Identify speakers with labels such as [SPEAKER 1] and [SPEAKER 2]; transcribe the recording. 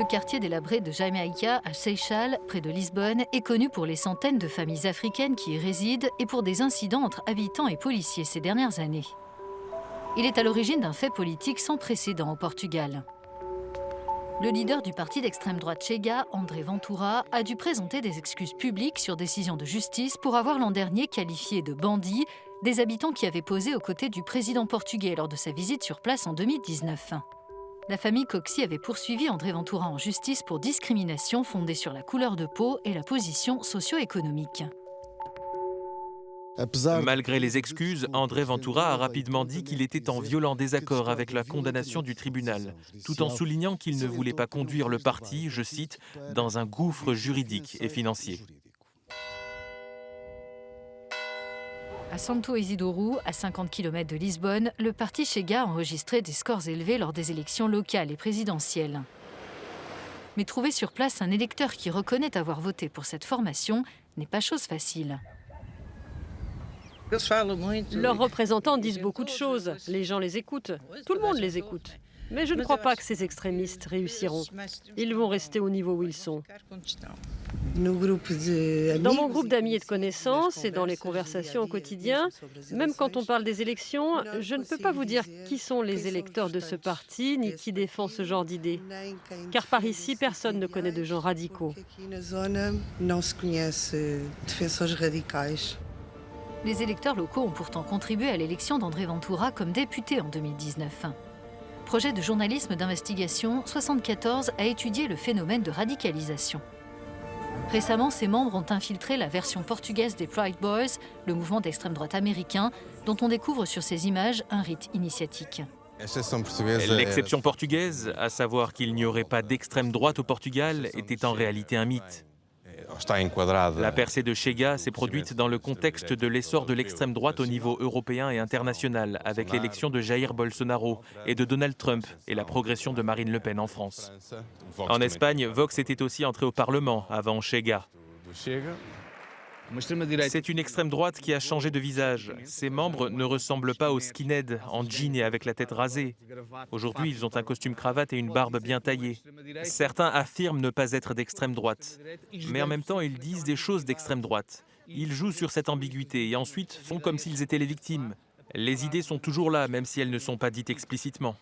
[SPEAKER 1] quartier délabré de Jamaica à Seychelles, près de Lisbonne, est connu pour les centaines de familles africaines qui y résident et pour des incidents entre habitants et policiers ces dernières années. Il est à l'origine d'un fait politique sans précédent au Portugal. Le leader du parti d'extrême droite Chega, André Ventura, a dû présenter des excuses publiques sur décision de justice pour avoir l'an dernier qualifié de bandits des habitants qui avaient posé aux côtés du président portugais lors de sa visite sur place en 2019. La famille Coxy avait poursuivi André Ventura en justice pour discrimination fondée sur la couleur de peau et la position socio-économique.
[SPEAKER 2] Malgré les excuses, André Ventura a rapidement dit qu'il était en violent désaccord avec la condamnation du tribunal, tout en soulignant qu'il ne voulait pas conduire le parti, je cite, « dans un gouffre juridique et financier ».
[SPEAKER 1] À Santo Isidoro, à 50 km de Lisbonne, le parti Chega a enregistré des scores élevés lors des élections locales et présidentielles. Mais trouver sur place un électeur qui reconnaît avoir voté pour cette formation n'est pas chose facile.
[SPEAKER 3] Leurs représentants disent beaucoup de choses, les gens les écoutent, tout le monde les écoute. Mais je ne crois pas que ces extrémistes réussiront. Ils vont rester au niveau où ils sont. Dans mon groupe d'amis et de connaissances et dans les conversations au quotidien, même quand on parle des élections, je ne peux pas vous dire qui sont les électeurs de ce parti ni qui défend ce genre d'idées. Car par ici, personne ne connaît de gens radicaux.
[SPEAKER 1] Les électeurs locaux ont pourtant contribué à l'élection d'André Ventura comme député en 2019. Projet de journalisme d'investigation, 74 a étudié le phénomène de radicalisation. Récemment, ses membres ont infiltré la version portugaise des Proud Boys, le mouvement d'extrême droite américain, dont on découvre sur ces images un rite initiatique.
[SPEAKER 2] L'exception portugaise, à savoir qu'il n'y aurait pas d'extrême droite au Portugal, était en réalité un mythe. La percée de Chega s'est produite dans le contexte de l'essor de l'extrême droite au niveau européen et international, avec l'élection de Jair Bolsonaro et de Donald Trump et la progression de Marine Le Pen en France. En Espagne, Vox était aussi entré au Parlement avant Chega. C'est une extrême droite qui a changé de visage. Ses membres ne ressemblent pas aux skinheads en jean et avec la tête rasée. Aujourd'hui, ils ont un costume cravate et une barbe bien taillée. Certains affirment ne pas être d'extrême droite. Mais en même temps, ils disent des choses d'extrême droite. Ils jouent sur cette ambiguïté et ensuite font comme s'ils étaient les victimes. Les idées sont toujours là, même si elles ne sont pas dites explicitement.